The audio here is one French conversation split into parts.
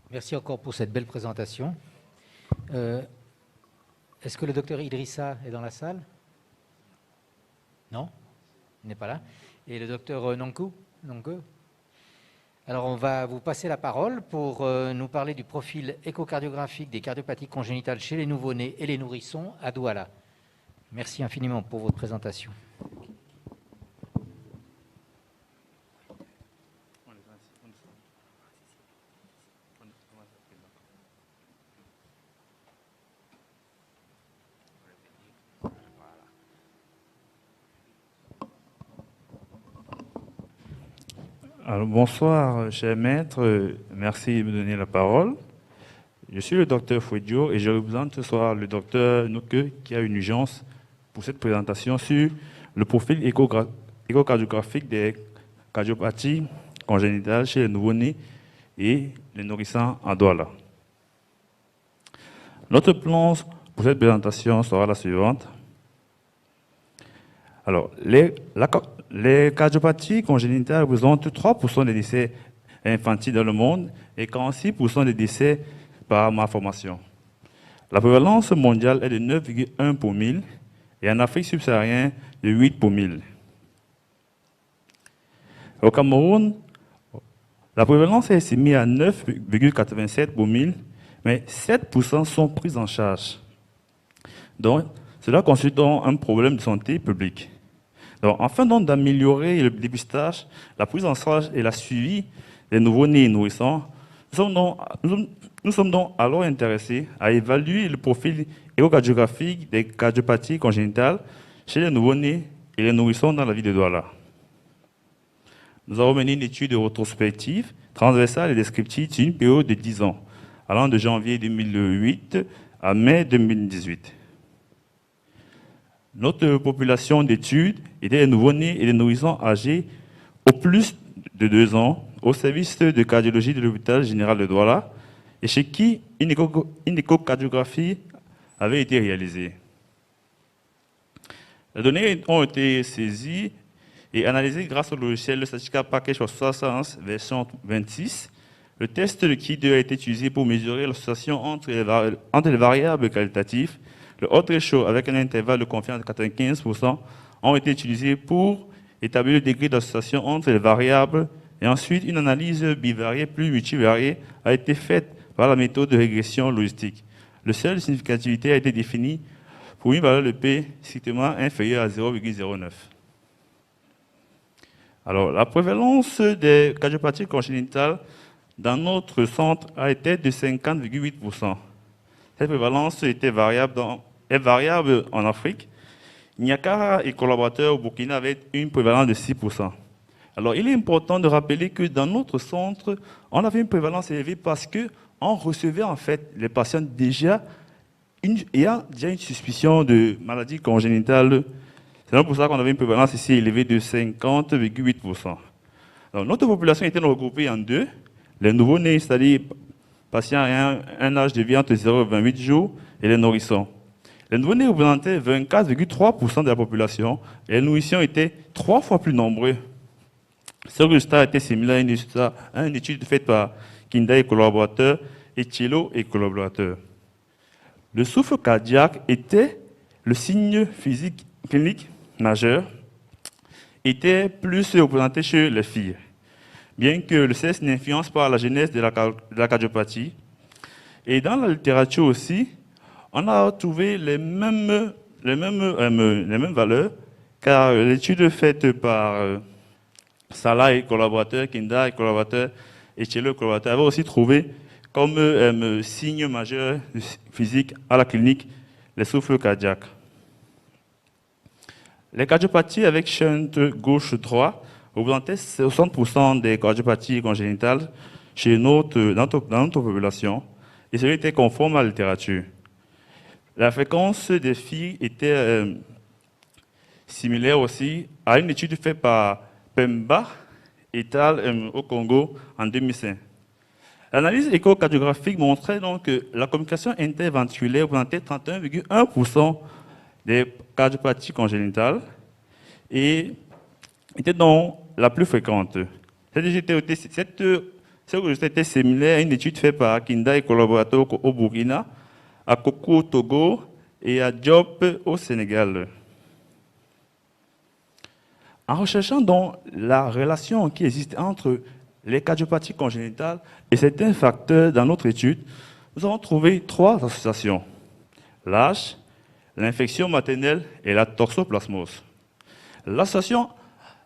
Merci encore pour cette belle présentation. Est-ce que le docteur Idrissa est dans la salle? Non, il n'est pas là. Et le docteur Nonkou? Alors, on va vous passer la parole pour nous parler du profil échocardiographique des cardiopathies congénitales chez les nouveau-nés et les nourrissons à Douala. Merci infiniment pour votre présentation. Alors, bonsoir, cher maître. Merci de me donner la parole. Je suis le docteur Fouedjo et je représente ce soir le docteur Nouke qui a une urgence pour cette présentation sur le profil échocardiographique des cardiopathies congénitales chez les nouveau-nés et les nourrissons à Douala. Notre plan pour cette présentation sera la suivante. Alors, les cardiopathies congénitales représentent 3% des décès infantiles dans le monde et 46% des décès par malformation. La prévalence mondiale est de 9,1 pour 1000 et en Afrique subsaharienne de 8 pour 1000. Au Cameroun, la prévalence est estimée à 9,87 pour 1000, mais 7% sont pris en charge. Donc, cela constitue donc un problème de santé publique. Donc, afin d'améliorer le dépistage, la prise en charge et la suivi des nouveau-nés et nourrissons, nous sommes donc alors intéressés à évaluer le profil échocardiographique des cardiopathies congénitales chez les nouveau-nés et les nourrissons dans la ville de Douala. Nous avons mené une étude rétrospective, transversale et descriptive d'une période de 10 ans, allant de janvier 2008 à mai 2018. Notre population d'études était les nouveau-nés et les nourrissons âgés au plus de 2 ans au service de cardiologie de l'hôpital général de Douala et chez qui une échocardiographie avait été réalisée. Les données ont été saisies et analysées grâce au logiciel Statistica Package for Science version 26. Le test de KID a été utilisé pour mesurer l'association entre les variables qualitatives. Le hot ratio avec un intervalle de confiance de 95% ont été utilisés pour établir le degré d'association entre les variables et ensuite une analyse bivariée plus multivariée a été faite par la méthode de régression logistique. Le seuil de significativité a été défini pour une valeur de P strictement inférieure à 0,09. Alors, la prévalence des cardiopathies congénitales dans notre centre a été de 50,8%. Cette prévalence est variable en Afrique. Niakara et collaborateurs au Burkina avaient une prévalence de 6%. Alors, il est important de rappeler que dans notre centre, on avait une prévalence élevée parce qu'on recevait en fait les patients ayant déjà une suspicion de maladie congénitale. C'est donc pour ça qu'on avait une prévalence ici élevée de 50,8%. Alors, notre population était regroupée en deux. Les nouveau-nés, c'est-à-dire patients ayant un âge de vie entre 0 et 28 jours, et les nourrissons. Les nouveau-nés représentaient 24,3% de la population et les nourrissons étaient 3 fois plus nombreux. Ce résultat était similaire à une étude faite par Kinda et collaborateurs et Thielo et collaborateurs. Le souffle cardiaque était le signe physique clinique majeur, était plus représenté chez les filles. Bien que le sexe n'influence pas la genèse de la cardiopathie. Et dans la littérature aussi, on a trouvé les mêmes valeurs, car l'étude faite par Salah et collaborateurs, Kinda et collaborateurs, et Thielo et collaborateurs avait aussi trouvé comme signe majeur physique à la clinique les souffles cardiaques. Les cardiopathies avec shunt gauche-droit représentaient 60% des cardiopathies congénitales dans notre population, et cela était conforme à la littérature. La fréquence des filles était similaire aussi à une étude faite par Pemba et al. Au Congo en 2005. L'analyse échocardiographique montrait donc que la communication interventriculaire représentait 31,1% des cardiopathies congénitales et était donc la plus fréquente. Cette Ces résultats étaient similaires à une étude faite par Kinda et collaborateurs au Burkina, à Koko au Togo et à Diop au Sénégal. En recherchant donc la relation qui existe entre les cardiopathies congénitales et certains facteurs dans notre étude, nous avons trouvé 3 associations: l'âge, l'infection maternelle et la toxoplasmose. L'association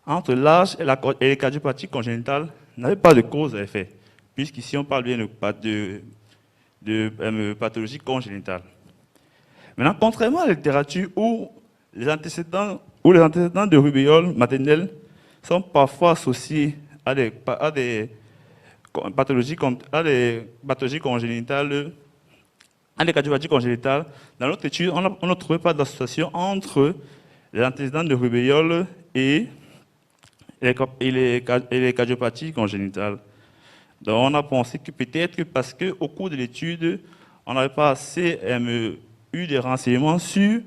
entre l'âge et les cardiopathies congénitales n'avait pas de cause à effet, puisqu'ici on parle bien de pathologie congénitale. Maintenant, contrairement à la littérature où les antécédents de rubéole maternelle sont parfois associés à des pathologies congénitales, à des cardiopathies congénitales, dans notre étude, on ne trouvait pas d'association entre les antécédents de rubéole et les cardiopathies congénitales. Donc on a pensé que peut-être parce qu'au cours de l'étude, on n'avait pas assez eu des renseignements sur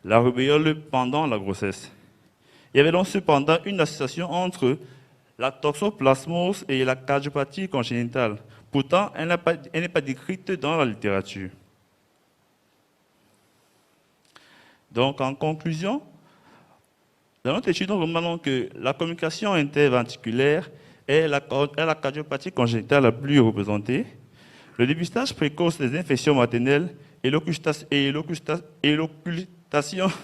la rubéole pendant la grossesse. Il y avait donc cependant une association entre la toxoplasmose et la cardiopathie congénitale. Pourtant, elle n'est pas décrite dans la littérature. Donc, en conclusion, dans notre étude, nous remarquons que la communication interventriculaire est la cardiopathie congénitale la plus représentée. Le dépistage précoce des infections maternelles et l'occultation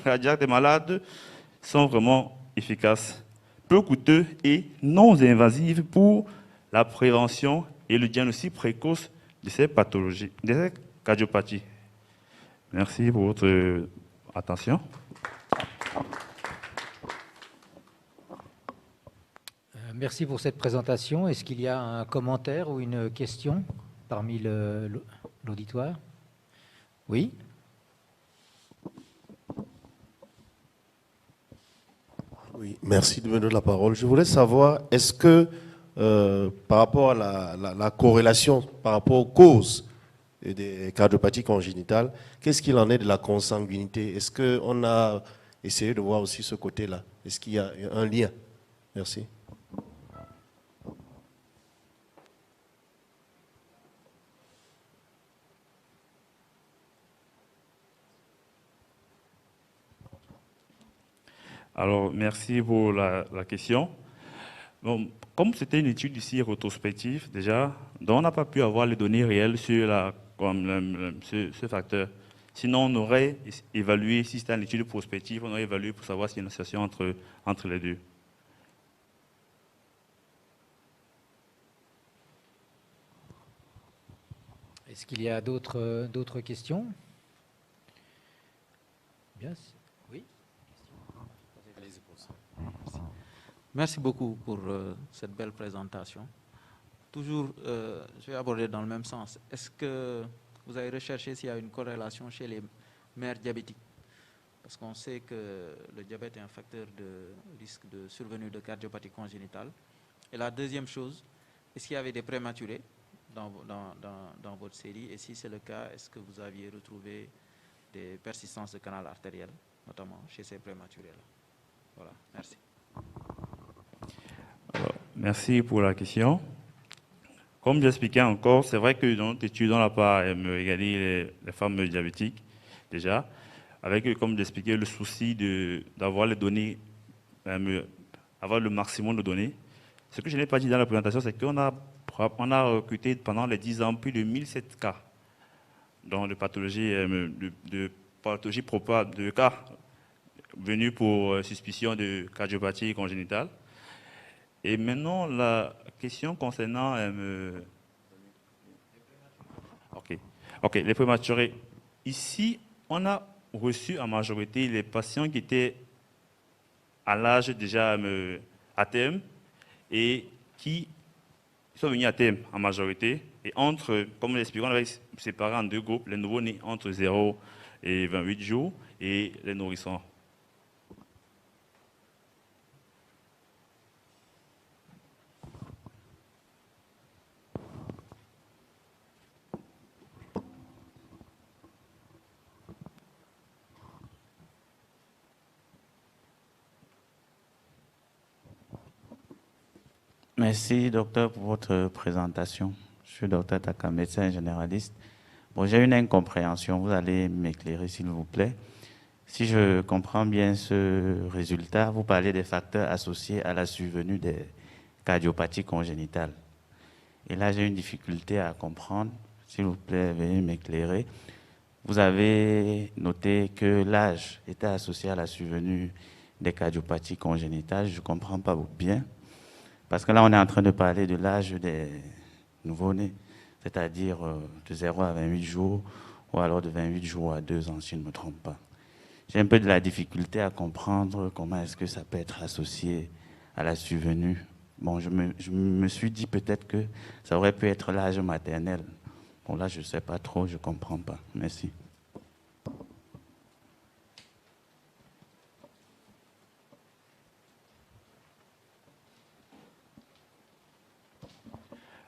cardiaque des malades sont vraiment efficaces, peu coûteux et non invasifs pour la prévention et le diagnostic précoce de ces pathologies, de ces cardiopathies. Merci pour votre attention. Merci pour cette présentation. Est-ce qu'il y a un commentaire ou une question parmi l'auditoire? Oui. Oui, merci de me donner la parole. Je voulais savoir, est-ce que par rapport à la corrélation, par rapport aux causes des cardiopathies congénitales, qu'est-ce qu'il en est de la consanguinité? Est-ce qu'on a essayé de voir aussi ce côté-là? Est-ce qu'il y a un lien? Merci. Alors, merci pour la question. Bon, comme c'était une étude ici rétrospective, déjà, donc on n'a pas pu avoir les données réelles sur ce facteur. Sinon, on aurait évalué, si c'était une étude prospective, on aurait évalué pour savoir s'il y a une association entre les deux. Est-ce qu'il y a d'autres questions? Bien. Oui. Merci beaucoup pour cette belle présentation. Toujours, je vais aborder dans le même sens. Est-ce que vous avez recherché s'il y a une corrélation chez les mères diabétiques? Parce qu'on sait que le diabète est un facteur de risque de survenue de cardiopathie congénitale. Et la deuxième chose, est-ce qu'il y avait des prématurés dans votre série? Et si c'est le cas, est-ce que vous aviez retrouvé des persistances de canal artériel, notamment chez ces prématurés-là? Voilà, merci. Alors, merci pour la question. Comme j'expliquais encore, c'est vrai que dans notre étude, on n'a pas regardé les femmes diabétiques, déjà, avec, comme j'expliquais, le souci d'avoir les données, avoir le maximum de données. Ce que je n'ai pas dit dans la présentation, c'est qu'on a recruté pendant les 10 ans plus de 1007 cas de pathologie, de cas venus pour suspicion de cardiopathie congénitale. Et maintenant, la question concernant... OK, les prématurés. Ici, on a reçu en majorité les patients qui étaient à l'âge déjà à terme et qui sont venus à terme en majorité. Et comme l'expliquons, on avait séparé en 2 groupes, les nouveau-nés entre 0 et 28 jours et les nourrissons. Merci, docteur, pour votre présentation. Je suis docteur Taka, médecin généraliste. Bon, j'ai une incompréhension. Vous allez m'éclairer, s'il vous plaît. Si je comprends bien ce résultat, vous parlez des facteurs associés à la survenue des cardiopathies congénitales. Et là, j'ai une difficulté à comprendre. S'il vous plaît, veuillez m'éclairer. Vous avez noté que l'âge était associé à la survenue des cardiopathies congénitales. Je ne comprends pas bien. Parce que là, on est en train de parler de l'âge des nouveau-nés, c'est-à-dire de 0 à 28 jours, ou alors de 28 jours à 2 ans, si je ne me trompe pas. J'ai un peu de la difficulté à comprendre comment est-ce que ça peut être associé à la survenue. Bon, je me suis dit peut-être que ça aurait pu être l'âge maternel. Bon, là, je ne sais pas trop, je ne comprends pas. Merci.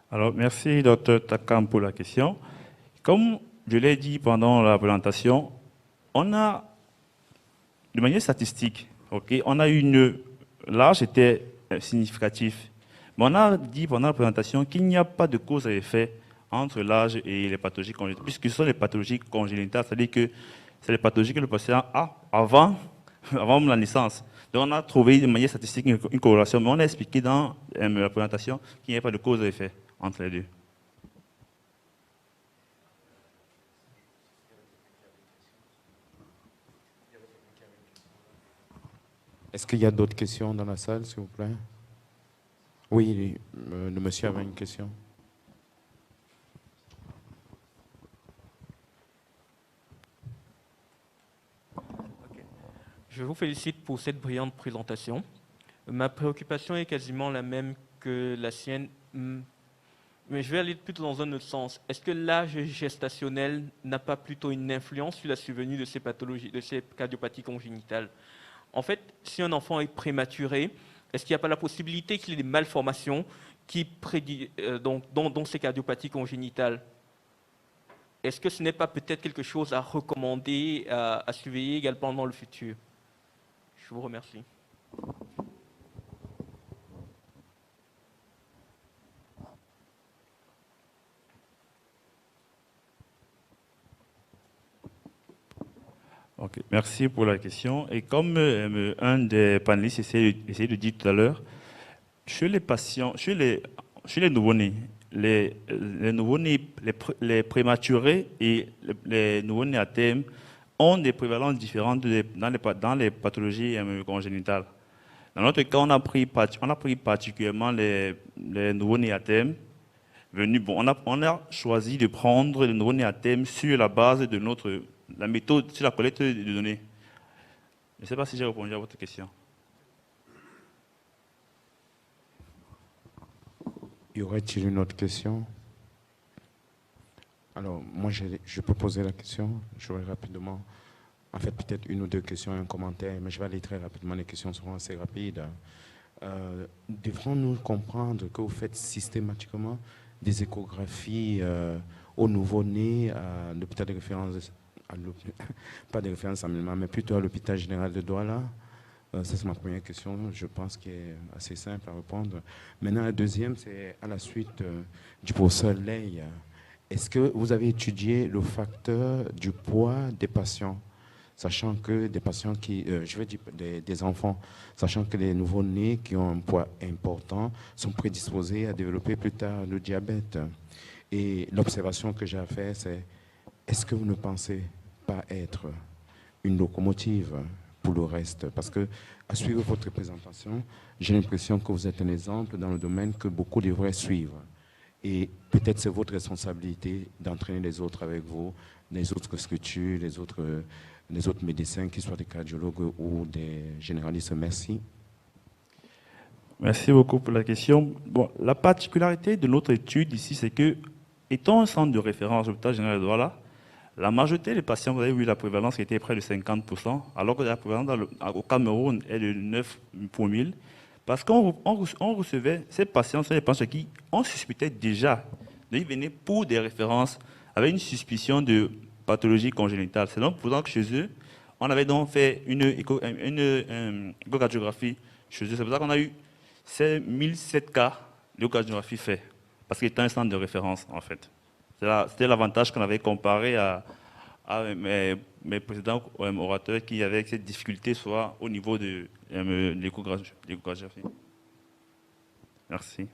Alors, merci, Dr Takam, pour la question. Comme je l'ai dit pendant la présentation, on a, de manière statistique, on a l'âge était significatif, mais on a dit pendant la présentation qu'il n'y a pas de cause à effet entre l'âge et les pathologies congénitales, puisque ce sont les pathologies congénitales, c'est-à-dire que c'est les pathologies que le patient a avant la naissance. Donc on a trouvé de manière statistique une corrélation, mais on a expliqué dans la présentation qu'il n'y a pas de cause à effet entre les deux. Est-ce qu'il y a d'autres questions dans la salle, s'il vous plaît? Oui, le monsieur avait une question. Je vous félicite pour cette brillante présentation. Ma préoccupation est quasiment la même que la sienne, mais je vais aller plutôt dans un autre sens. Est-ce que l'âge gestationnel n'a pas plutôt une influence sur la survenue de ces pathologies, de ces cardiopathies congénitales? En fait, si un enfant est prématuré, est-ce qu'il n'y a pas la possibilité qu'il y ait des malformations qui dont ces cardiopathies congénitales? Est-ce que ce n'est pas peut-être quelque chose à recommander, à surveiller également dans le futur? Je vous remercie. Okay, merci pour la question. Et comme un des panélistes essayait de dire tout à l'heure, chez les patients, chez les nouveau-nés, les nouveau-nés, les prématurés et les nouveau-nés à terme ont des prévalences différentes dans les pathologies congénitales. Dans notre cas, on a pris particulièrement les nouveau-nés à terme. On a choisi de prendre les nouveau-nés à terme sur la base de la méthode sur la collecte de données. Je ne sais pas si j'ai répondu à votre question. Y aurait-il une autre question? Alors, moi, je peux poser la question. J'aurai rapidement, en fait, peut-être une ou deux questions et un commentaire, mais je vais aller très rapidement. Les questions seront assez rapides. Devrons-nous comprendre que vous faites systématiquement des échographies au nouveau-né à l'hôpital de référence, pas de référence à Milma, mais plutôt à l'hôpital général de Douala? Ça, c'est ma première question. Je pense qu'elle est assez simple à répondre. Maintenant, la deuxième, c'est à la suite du professeur Ley. Est-ce que vous avez étudié le facteur du poids des patients, sachant que des patients je veux dire des enfants, sachant que les nouveau-nés qui ont un poids important sont prédisposés à développer plus tard le diabète? Et l'observation que j'ai à faire, c'est est-ce que vous ne pensez pas être une locomotive pour le reste? Parce que, à suivre votre présentation, j'ai l'impression que vous êtes un exemple dans le domaine que beaucoup devraient suivre. Et peut-être c'est votre responsabilité d'entraîner les autres avec vous, les autres structures, les autres médecins, qu'ils soient des cardiologues ou des généralistes. Merci. Merci beaucoup pour la question. Bon, la particularité de notre étude ici, c'est que, étant un centre de référence à l'hôpital général de Douala, la majorité des patients, vous avez vu la prévalence qui était près de 50%, alors que la prévalence au Cameroun est de 9 pour 1000. Parce qu'on recevait ces patients, sont des patients qui on suspectait déjà de venir pour des références avec une suspicion de pathologie congénitale. C'est donc pour ça que chez eux, on avait donc fait une échocardiographie chez eux. C'est pour ça qu'on a eu ces 1007 cas l'échocardiographie fait, parce qu'il était un centre de référence, en fait. C'était l'avantage qu'on avait comparé à mes précédents orateurs qui avaient cette difficulté, soit au niveau de l'échographie. Merci.